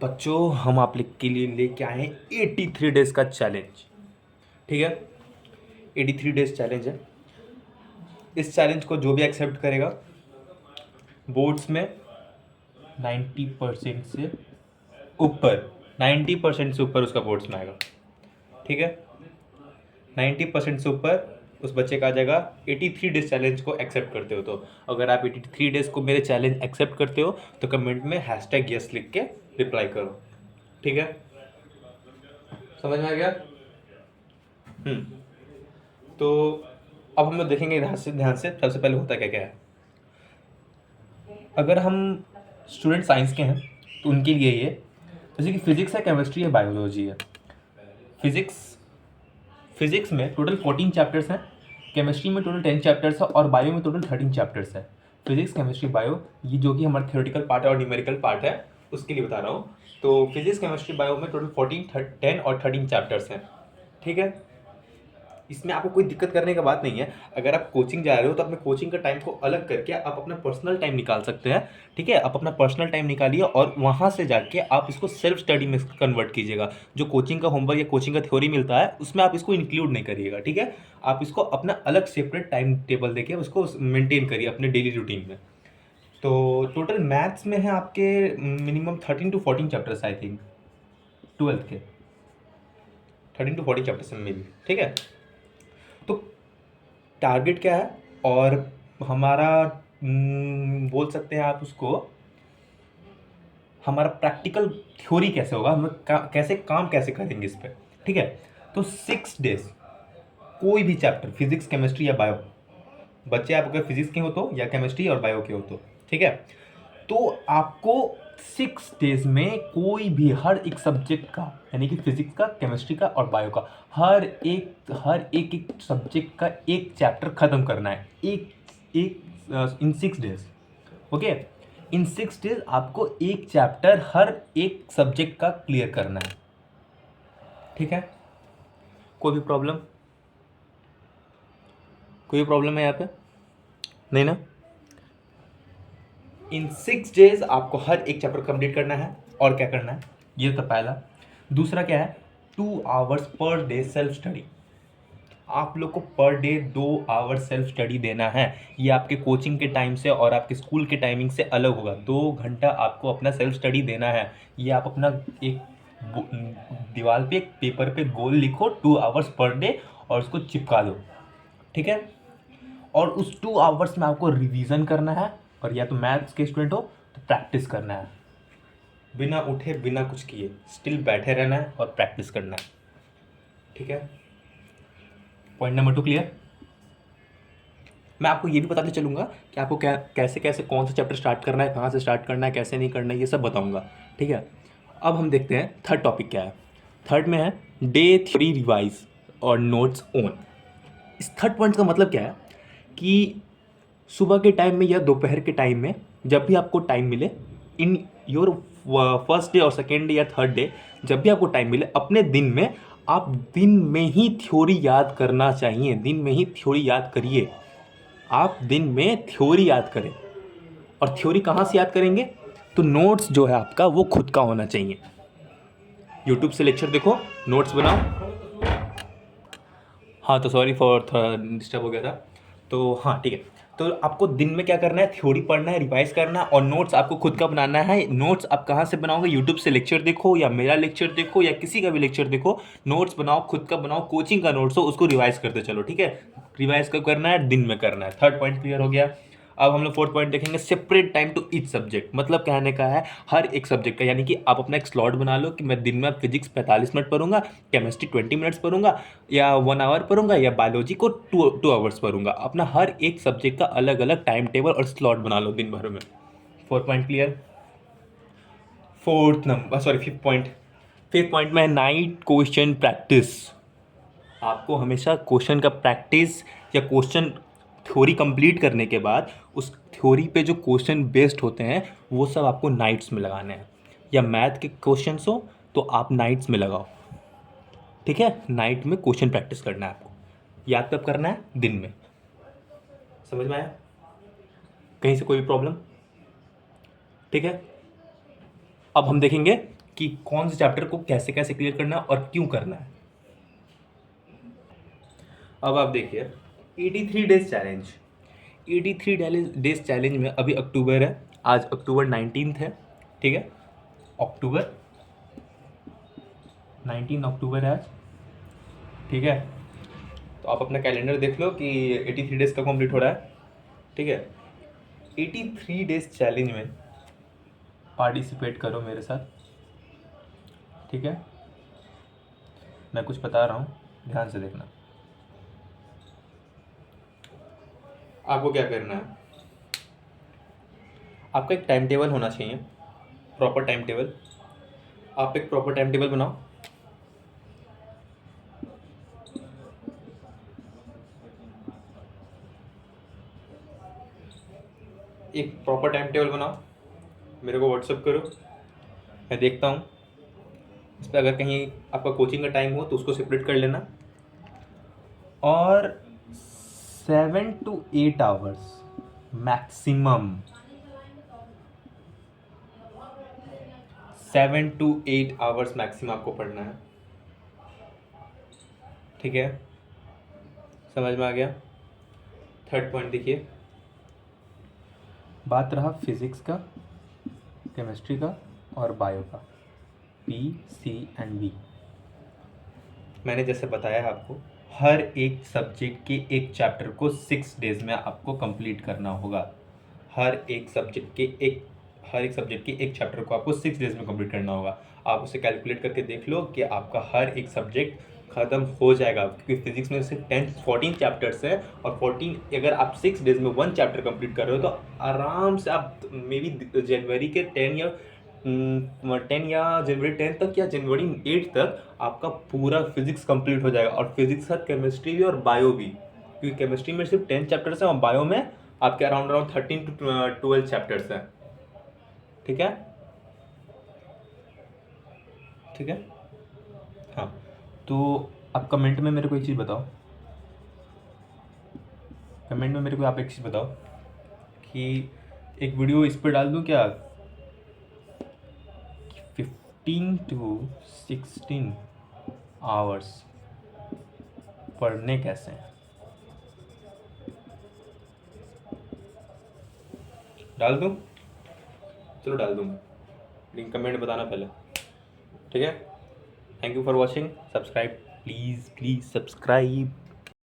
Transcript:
बच्चों हम आप लोग के लिए लेके आए हैं 83 डेज का चैलेंज। ठीक है, 83 डेज चैलेंज है। इस चैलेंज को जो भी एक्सेप्ट करेगा बोर्ड्स में 90% से ऊपर 90% से ऊपर उसका बोर्ड्स में आएगा। ठीक है, 90% से ऊपर उस बच्चे का आ जाएगा 83 डेज चैलेंज को एक्सेप्ट करते हो। तो अगर आप 83 डेज को मेरे चैलेंज एक्सेप्ट करते हो तो कमेंट में #yes लिख के रिप्लाई करो। ठीक है, समझ में आ गया? तो अब हम लोग देखेंगे ध्यान से सबसे पहले होता क्या क्या है। अगर हम स्टूडेंट साइंस के हैं तो उनके लिए ये, जैसे कि फिजिक्स है, केमिस्ट्री है, बायोलॉजी है। फिजिक्स में टोटल 14 चैप्टर्स हैं, केमिस्ट्री में टोटल 10 चैप्टर्स है और बायो में टोटल 13 चैप्टर्स है। फिजिक्स, केमिस्ट्री, बायो, ये जो कि हमारा थ्योरेटिकल पार्ट है और न्यूमेरिकल पार्ट है उसके लिए बता रहा हूँ। तो फिजिक्स, केमिस्ट्री, बायो में टोटल 14, 10 और 13 चैप्टर्स हैं। ठीक है, इसमें आपको कोई दिक्कत करने का बात नहीं है। अगर आप कोचिंग जा रहे हो तो अपने कोचिंग का टाइम को अलग करके आप अपना पर्सनल टाइम निकाल सकते हैं। ठीक है, आप अपना पर्सनल टाइम निकालिए और वहाँ से जाके आप इसको सेल्फ स्टडी में कन्वर्ट कीजिएगा। जो कोचिंग का होमवर्क या कोचिंग का थ्योरी मिलता है उसमें आप इसको इंक्लूड नहीं करिएगा। ठीक है, आप इसको अपना अलग सेपरेट टाइम टेबल देके उसको मेंटेन करिए अपने डेली रूटीन में। तो टोटल मैथ्स में है आपके minimum 13 to 14 chapters I think, 12th के 13 to 14 चैप्टर्स में भी। ठीक है, तो टारगेट क्या है और हमारा बोल सकते हैं आप उसको, हमारा प्रैक्टिकल थ्योरी कैसे होगा, हम लोग कैसे काम कैसे करेंगे इस पर। ठीक है, तो 6 डेज कोई भी चैप्टर, फिजिक्स, केमिस्ट्री या बायो, बच्चे आप अगर फिजिक्स के हो तो या केमिस्ट्री और बायो के हो तो ठीक है, तो आपको 6 डेज में कोई भी हर एक सब्जेक्ट का, यानी कि फिजिक्स का, केमिस्ट्री का और बायो का हर एक सब्जेक्ट का एक चैप्टर खत्म करना है। इन 6 डेज। ओके, इन 6 डेज आपको एक चैप्टर हर एक सब्जेक्ट का क्लियर करना है। ठीक है, कोई भी प्रॉब्लम, कोई प्रॉब्लम है यहाँ पे? नहीं ना? इन 6 डेज आपको हर एक चैप्टर कंप्लीट करना है। और क्या करना है, ये तो पहला। दूसरा क्या है, 2 hours per day self study. आप लोग को per day 2 our self study देना है। ये आपके कोचिंग के टाइम से और आपके स्कूल के टाइमिंग से अलग होगा। 2 घंटा आपको अपना सेल्फ स्टडी देना है। ये आप अपना एक दीवार पे, एक पेपर पे गोल लिखो 2 आवर्स पर डे और उसको चिपका दो। ठीक है, और उस 2 आवर्स में आपको रिवीजन करना है और या तो मैथ्स के स्टूडेंट हो तो प्रैक्टिस करना है। बिना उठे बिना कुछ किए स्टिल बैठे रहना है और प्रैक्टिस करना है। ठीक है, पॉइंट नंबर 2 क्लियर? मैं आपको ये भी बताते चलूँगा कि आपको कैसे कैसे कौन सा चैप्टर स्टार्ट करना है, कहाँ से स्टार्ट करना है, कैसे नहीं करना है, ये सब बताऊँगा। ठीक है, अब हम देखते हैं थर्ड टॉपिक क्या है। थर्ड में है डे थ्योरी रिवाइज और नोट्स ऑन। इस थर्ड पॉइंट का मतलब क्या है कि सुबह के टाइम में या दोपहर के टाइम में जब भी आपको टाइम मिले, इन योर फर्स्ट डे और सेकेंड डे या थर्ड डे, जब भी आपको टाइम मिले अपने दिन में, आप दिन में ही थ्योरी याद करना चाहिए। दिन में ही थ्योरी याद करिए। आप दिन में थ्योरी याद करें। और थ्योरी कहाँ से याद करेंगे, तो नोट्स जो है आपका वो खुद का होना चाहिए। यूट्यूब से लेक्चर देखो, नोट्स बनाओ। हाँ, तो सॉरी फॉर डिस्टर्ब हो गया था। तो हाँ ठीक है, तो आपको दिन में क्या करना है, थ्योरी पढ़ना है, रिवाइज करना है और नोट्स आपको खुद का बनाना है। नोट्स आप कहाँ से बनाओगे, यूट्यूब से लेक्चर देखो या मेरा लेक्चर देखो या किसी का भी लेक्चर देखो। नोट्स बनाओ, खुद का बनाओ, कोचिंग का नोट्स हो उसको रिवाइज करते चलो। ठीक है, रिवाइज कब करना है, दिन में करना है। थर्ड पॉइंट क्लियर हो गया। अब हम लोग फोर्थ पॉइंट देखेंगे, separate time to each subject. मतलब कहने का है हर एक सब्जेक्ट का, यानी कि आप अपना एक स्लॉट बना लो कि मैं दिन में फिजिक्स 45 मिनट पढ़ूंगा, केमिस्ट्री 20 मिनट्स पढ़ूंगा या 1 आवर पढ़ूंगा या बायोलॉजी को 2 आवर्स पढ़ूंगा। अपना हर एक सब्जेक्ट का अलग अलग टाइम टेबल और स्लॉट बना लो दिन भर में। 4 पॉइंट क्लियर। फिफ्थ पॉइंट में नाइट क्वेश्चन प्रैक्टिस। आपको हमेशा क्वेश्चन का प्रैक्टिस या क्वेश्चन थ्योरी कंप्लीट करने के बाद उस थ्योरी पे जो क्वेश्चन बेस्ड होते हैं वो सब आपको नाइट्स में लगाने हैं। या मैथ के क्वेश्चंस हो तो आप नाइट्स में लगाओ। ठीक है, नाइट में क्वेश्चन प्रैक्टिस करना है आपको। याद कब करना है, दिन में। समझ में आया? कहीं से कोई भी प्रॉब्लम? ठीक है, अब हम देखेंगे कि कौन से चैप्टर को कैसे कैसे क्लियर करना है और क्यों करना है। अब आप देखिए 83 डेज चैलेंज। 83 डेज चैलेंज में अभी अक्टूबर है, आज अक्टूबर 19 है, ठीक है, अक्टूबर 19 अक्टूबर है आज, ठीक है। तो आप अपना कैलेंडर देख लो कि 83 डेज कब कंप्लीट हो रहा है, ठीक है। 83 डेज चैलेंज में पार्टिसिपेट करो मेरे साथ, ठीक है। मैं कुछ बता रहा हूँ, ध्यान से देखना। आपको क्या करना है, आपका एक टाइम टेबल होना चाहिए, प्रॉपर टाइम टेबल। आप एक प्रॉपर टाइम टेबल बनाओ, एक प्रॉपर टाइम टेबल बनाओ, मेरे को व्हाट्सअप करो, मैं देखता हूँ इस पर। अगर कहीं आपका कोचिंग का टाइम हो तो उसको सेपरेट कर लेना। और 7 to 8 hours maximum, 7 to 8 hours maximum आपको पढ़ना है, ठीक है। समझ में आ गया। थर्ड पॉइंट देखिए, बात रहा फिजिक्स का, केमिस्ट्री का और बायो का, पी सी एंड बी। मैंने जैसे बताया है आपको, हर एक सब्जेक्ट के एक चैप्टर को 6 डेज में आपको कंप्लीट करना होगा। हर एक सब्जेक्ट के एक चैप्टर को आपको 6 डेज में कंप्लीट करना होगा। आप उसे कैलकुलेट करके देख लो कि आपका हर एक सब्जेक्ट ख़त्म हो जाएगा, क्योंकि फिजिक्स में सिर्फ 14 चैप्टर्स हैं, और 14 अगर आप 6 डेज में 1 चैप्टर कंप्लीट कर रहे हो तो आराम से आप मे बी जनवरी के 10 या जनवरी 10 तक या जनवरी 8 तक आपका पूरा फिजिक्स कंप्लीट हो जाएगा। और फिजिक्स का केमिस्ट्री भी और बायो भी, क्योंकि केमिस्ट्री में सिर्फ 10 चैप्टर्स हैं और बायो में आपके अराउंड 13 to 12 चैप्टर्स हैं, ठीक है, ठीक है। हाँ, तो आप कमेंट में मेरे को एक चीज़ बताओ, कमेंट में मेरे को आप एक चीज़ बताओ कि एक वीडियो इस पर डाल दूँ क्या, 15 to 16 आवर्स पढ़ने कैसे हैं, डाल दूँ? चलो डाल दूँगा, लेकिन कमेंट बताना पहले, ठीक है। Thank you for watching, subscribe please, please subscribe.